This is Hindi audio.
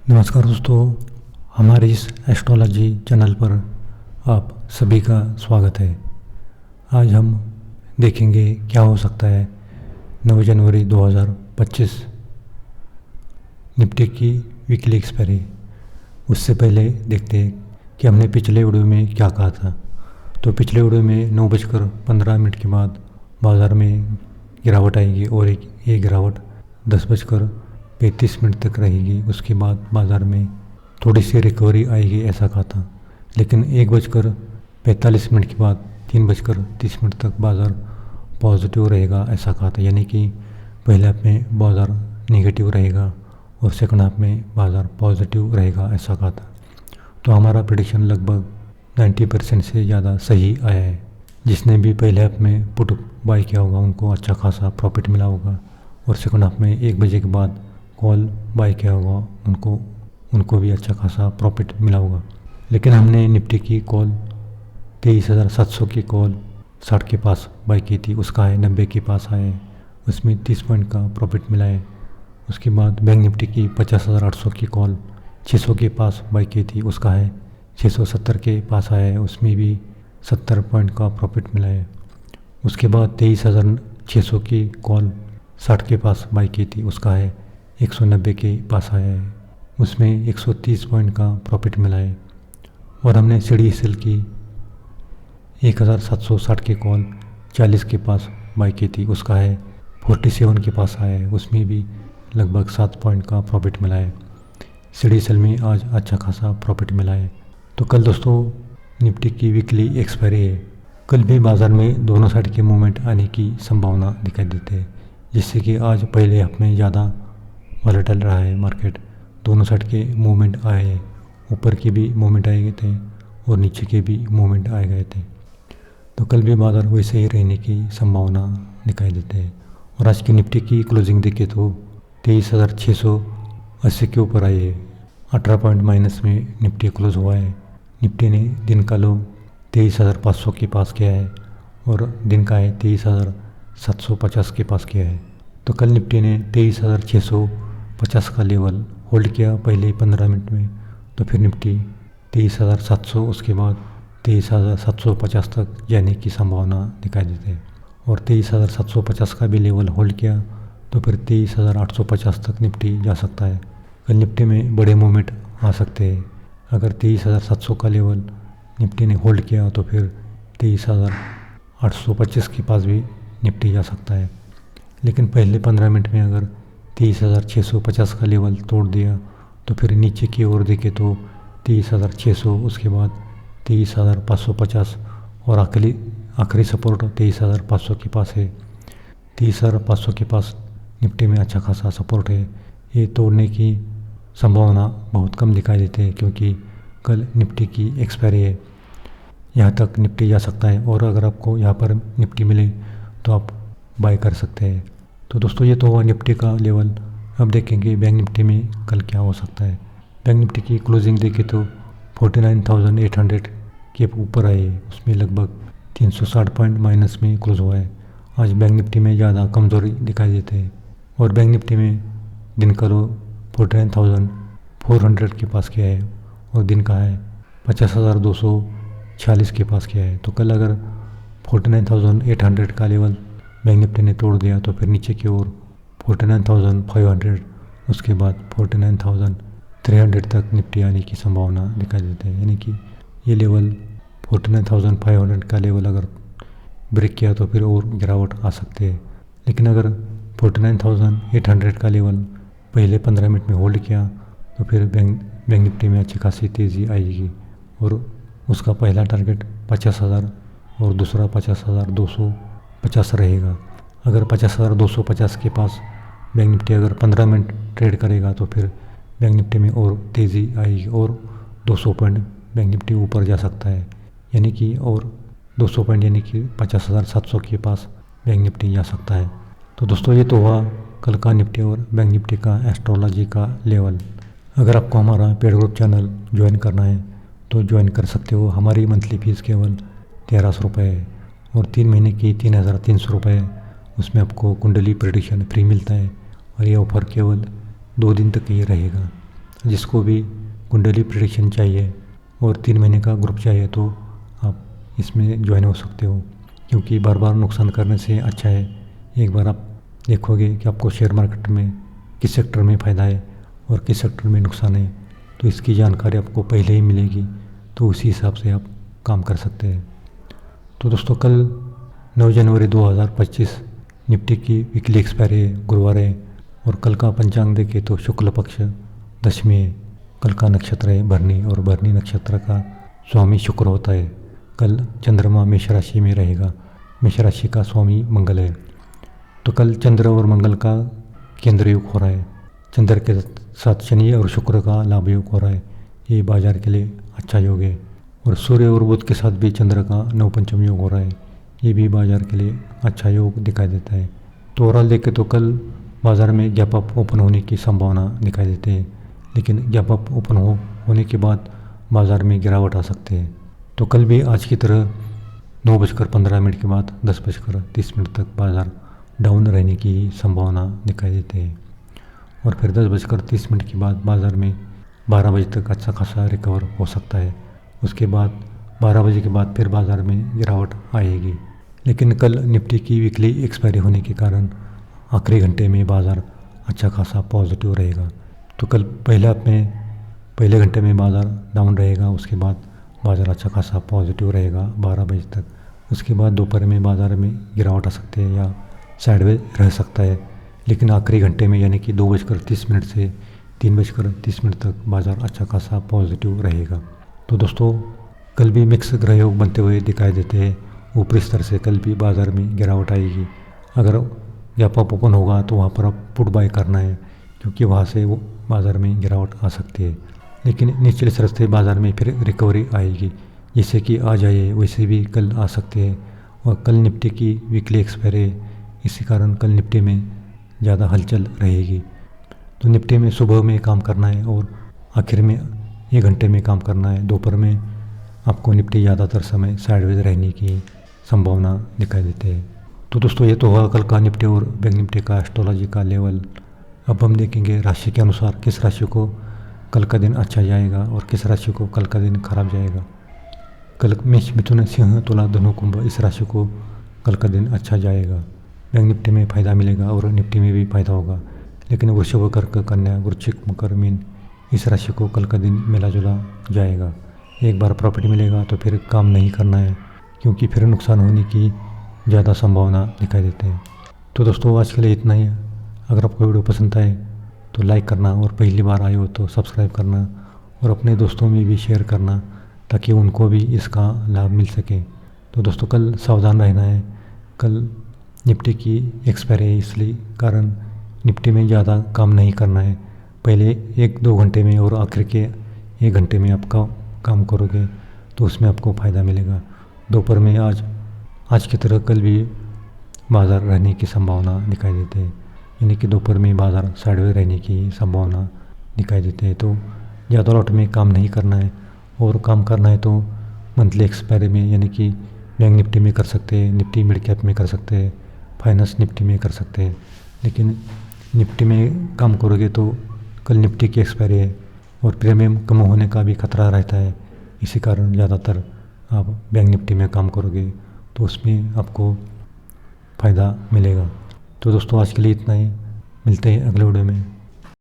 नमस्कार दोस्तों, हमारे इस एस्ट्रोलॉजी चैनल पर आप सभी का स्वागत है। आज हम देखेंगे क्या हो सकता है 9 जनवरी 2025 निफ्टी की वीकली एक्सपायरी। उससे पहले देखते हैं कि हमने पिछले वीडियो में क्या कहा था। तो पिछले वीडियो में 9:15 के बाद बाज़ार में गिरावट आएगी और ये गिरावट 10:35 तक रहेगी। उसके बाद बाज़ार में थोड़ी सी रिकवरी आएगी ऐसा कहा था, लेकिन 1:45 के बाद 3:30 तक बाज़ार पॉजिटिव रहेगा ऐसा कहा था। यानी कि पहले हाफ में बाज़ार नेगेटिव रहेगा और सेकंड हाफ में बाज़ार पॉजिटिव रहेगा ऐसा कहा था। तो हमारा प्रेडिक्शन लगभग 90% से ज़्यादा सही आया है। जिसने भी पहले हाफ में पुट बाई किया होगा उनको अच्छा खासा प्रॉफिट मिला होगा, और सेकंड हाफ में 1 बजे के बाद कॉल बाई किया होगा उनको भी अच्छा खासा प्रॉफिट मिला होगा। लेकिन हमने निफ्टी की कॉल 23,700 की कॉल 60 के पास बाई की थी, उसका है 90 के पास आया है, उसमें 30 पॉइंट का प्रॉफिट मिला है। उसके बाद बैंक निफ्टी की 50,800 की कॉल 600 के पास बाई की थी, उसका है 670 के पास आया है, उसमें भी 70 पॉइंट का प्रॉफिट मिला है। उसके बाद 23,600 की कॉल 60 के पास बाई की थी, उसका है 190 के पास आया है, उसमें 130 पॉइंट का प्रॉफिट मिला है। और हमने CDSL की 1,760 की कॉल 40 के पास बाई की थी, उसका है 47 के पास आया है, उसमें भी लगभग 7 पॉइंट का प्रॉफिट मिला है। CDSL में आज अच्छा खासा प्रॉफिट मिला है। तो कल दोस्तों निफ्टी की वीकली एक्सपायरी है। कल भी बाज़ार में दोनों साइड के मूवमेंट आने की संभावना दिखाई देती है, जिससे कि आज पहले हाफ में ज़्यादा वॉलेटाइल रहा है मार्केट। दोनों साइड के मूवमेंट आए हैं, ऊपर के भी मूवमेंट आए गए थे और नीचे के भी मूवमेंट आए गए थे। तो कल भी बाज़ार वैसे ही रहने की संभावना दिखाई देती है। और आज की निफ्टी की क्लोजिंग देखे तो 23,680 के ऊपर आई है। 18 पॉइंट माइनस में निफ्टी क्लोज हुआ है। निफ्टी ने दिन का लो 23,500 के पास किया है और दिन का है 23,750 के पास किया है। तो कल निफ्टी ने 23,650 का लेवल होल्ड किया पहले 15 मिनट में, तो फिर निफ्टी 23,700 उसके बाद 23,750 तक जाने की संभावना दिखाई देती है। और 23,750 का भी लेवल होल्ड किया तो फिर 23,850 तक निफ्टी जा सकता है। कल निफ्टी में बड़े मूवमेंट आ सकते हैं। अगर 23,700 का लेवल निफ्टी ने होल्ड किया तो फिर 23,825 के पास भी निफ्टी जा सकता है। लेकिन पहले 15 मिनट में अगर 23,650 का लेवल तोड़ दिया तो फिर नीचे की ओर देखे तो 23,600, उसके बाद 23,550 और आखिरी सपोर्ट 23,500 के पास है। 23,500 के पास निफ्टी में अच्छा खासा सपोर्ट है। ये तोड़ने की संभावना बहुत कम दिखाई देती है, क्योंकि कल निफ्टी की एक्सपायरी है। यहाँ तक निफ्टी जा सकता है और अगर आपको यहाँ पर निफ्टी मिले तो आप बाय कर सकते हैं। तो दोस्तों ये तो हुआ निफ्टी का लेवल। अब देखेंगे बैंक निफ्टी में कल क्या हो सकता है। बैंक निफ्टी की क्लोजिंग देखें तो 49,800 के ऊपर आई है, उसमें लगभग 360 पॉइंट माइनस में क्लोज हुआ है। आज बैंक निफ्टी में ज़्यादा कमज़ोरी दिखाई देते हैं और बैंक निफ्टी में दिन का लो 49,400 के पास किया है और दिन का है 50,246 के पास किया है। तो कल अगर 49,800 का लेवल बैंक निफ्टी ने तोड़ दिया तो फिर नीचे की ओर 49,500, उसके बाद 49,300 तक निफ्टी आने की संभावना दिखाई देती है। यानी कि ये लेवल 49,500 का लेवल अगर ब्रेक किया तो फिर और गिरावट आ सकती है। लेकिन अगर 49,800 का लेवल पहले 15 मिनट में होल्ड किया तो फिर बैंक निफ्टी में अच्छी खासी तेज़ी आएगी और उसका पहला टारगेट 50,000 और दूसरा 50,250 रहेगा। अगर 50,250 के पास बैंक निफ्टी अगर 15 मिनट ट्रेड करेगा तो फिर बैंक निफ्टी में और तेज़ी आएगी और 200 पॉइंट बैंक निफ्टी ऊपर जा सकता है। यानी कि और 200 पॉइंट यानी कि 50,700 के पास बैंक निफ्टी जा सकता है। तो दोस्तों ये तो हुआ कल का निफ्टी और बैंक निफ्टी का एस्ट्रोलॉजी का लेवल। अगर आपको हमारा पेड ग्रुप चैनल ज्वाइन करना है तो ज्वाइन कर सकते हो। हमारी मंथली फ़ीस केवल 1,300 रुपये है और 3 महीने की 3,300 रुपये है। उसमें आपको कुंडली प्रेडिक्शन फ्री मिलता है और ये ऑफ़र केवल 2 दिन तक ही रहेगा। जिसको भी कुंडली प्रेडिक्शन चाहिए और 3 महीने का ग्रुप चाहिए तो आप इसमें ज्वाइन हो सकते हो, क्योंकि बार बार नुकसान करने से अच्छा है एक बार आप देखोगे कि आपको शेयर मार्केट में किस सेक्टर में फ़ायदा है और किस सेक्टर में नुकसान है, तो इसकी जानकारी आपको पहले ही मिलेगी, तो उसी हिसाब से आप काम कर सकते हैं। तो दोस्तों कल 9 जनवरी 2025 निफ्टी की वीकली एक्सपायरी है, गुरुवार है, और कल का पंचांग देखे तो शुक्ल पक्ष दशमी है। कल का नक्षत्र है भरनी, और भरनी नक्षत्र का स्वामी शुक्र होता है। कल चंद्रमा मेष राशि में रहेगा, मेष राशि का स्वामी मंगल है। तो कल चंद्र और मंगल का केंद्र योग हो रहा है, चंद्र के साथ शनि और शुक्र का लाभ योग हो रहा है, ये बाजार के लिए अच्छा योग है। और सूर्य और बुध के साथ भी चंद्र का नवपंचम योग हो रहा है, ये भी बाजार के लिए अच्छा योग दिखाई देता है। तो ओवरऑल देखें तो कल बाजार में गैप अप ओपन होने की संभावना दिखाई देती है, लेकिन गैप अप ओपन होने के बाद बाजार में गिरावट आ सकते हैं। तो कल भी आज की तरह 9:15 के बाद 10:30 तक बाजार डाउन रहने की संभावना दिखाई देती है, और फिर 10:30 के बाद बाजार में 12 बजे तक अच्छा खासा रिकवर हो सकता है। उसके बाद 12 बजे के बाद फिर बाजार में गिरावट आएगी। लेकिन कल निफ्टी की वीकली एक्सपायरी होने के कारण आखिरी घंटे में बाजार अच्छा खासा पॉजिटिव रहेगा। तो कल पहले घंटे में बाजार डाउन रहेगा, उसके बाद बाजार अच्छा खासा पॉजिटिव रहेगा 12 बजे तक। उसके बाद दोपहर में बाजार में गिरावट आ सकती है या साइडवेज रह सकता है, लेकिन आखिरी घंटे में यानी कि 2:30 से 3:30 तक बाजार अच्छा खासा पॉजिटिव रहेगा। तो दोस्तों कल भी मिक्स ग्रह योग बनते हुए दिखाई देते हैं। ऊपरी स्तर से कल भी बाजार में गिरावट आएगी। अगर गैप अप ओपन होगा तो वहाँ पर आप पुट बाय करना है, क्योंकि वहाँ से वो बाजार में गिरावट आ सकती है। लेकिन निचले स्तर से बाजार में फिर रिकवरी आएगी, जैसे कि आज आई है वैसे भी कल आ सकती है। और कल निफ्टी की वीकली एक्सपायरी है, इसी कारण कल निफ्टी में ज़्यादा हलचल रहेगी। तो निफ्टी में सुबह में काम करना है और आखिर में 1 घंटे में काम करना है। दोपहर में आपको निफ्टी ज़्यादातर समय साइडवेज रहने की संभावना दिखाई देती है। तो दोस्तों ये तो हुआ कल का निफ्टी और बैंक निफ्टी का एस्ट्रोलॉजी का लेवल। अब हम देखेंगे राशि के अनुसार किस राशि को कल का दिन अच्छा जाएगा और किस राशि को कल का दिन खराब जाएगा। कल मेष मिथुन सिंह तुला धनु कुंभ इस राशि को कल का दिन अच्छा जाएगा। बैंक निफ्टी में फ़ायदा मिलेगा और निफ्टी में भी फ़ायदा होगा। लेकिन वृषभ, कर्क, कन्या, वृश्चिक, मकर, मीन इस राशि को कल का दिन मिला जुला जाएगा। एक बार प्रॉफिट मिलेगा तो फिर काम नहीं करना है, क्योंकि फिर नुकसान होने की ज़्यादा संभावना दिखाई देते हैं। तो दोस्तों आज के लिए इतना ही है। अगर आपको वीडियो पसंद आए तो लाइक करना, और पहली बार आए हो तो सब्सक्राइब करना, और अपने दोस्तों में भी शेयर करना ताकि उनको भी इसका लाभ मिल सके। तो दोस्तों कल सावधान रहना है। कल निफ्टी की एक्सपायरी है, इसलिए कारण निफ्टी में ज़्यादा काम नहीं करना है। पहले 1-2 घंटे में और आखिर के 1 घंटे में आपका काम करोगे तो उसमें आपको फ़ायदा मिलेगा। दोपहर में आज की तरह कल भी बाजार रहने की संभावना दिखाई देती है, यानी कि दोपहर में बाजार साइडवेज रहने की संभावना दिखाई देती है। तो ज़्यादा लॉट में काम नहीं करना है, और काम करना है तो मंथली एक्सपायरी में, यानी कि बैंक निफ्टी में कर सकते हैं, निफ्टी मिड कैप में कर सकते हैं, फाइनेंस निफ्टी में कर सकते हैं। लेकिन निफ्टी में काम करोगे तो कल निफ्टी की एक्सपायरी है और प्रीमियम कम होने का भी खतरा रहता है। इसी कारण ज़्यादातर आप बैंक निफ्टी में काम करोगे तो उसमें आपको फ़ायदा मिलेगा। तो दोस्तों आज के लिए इतना ही, मिलते हैं अगले वीडियो में।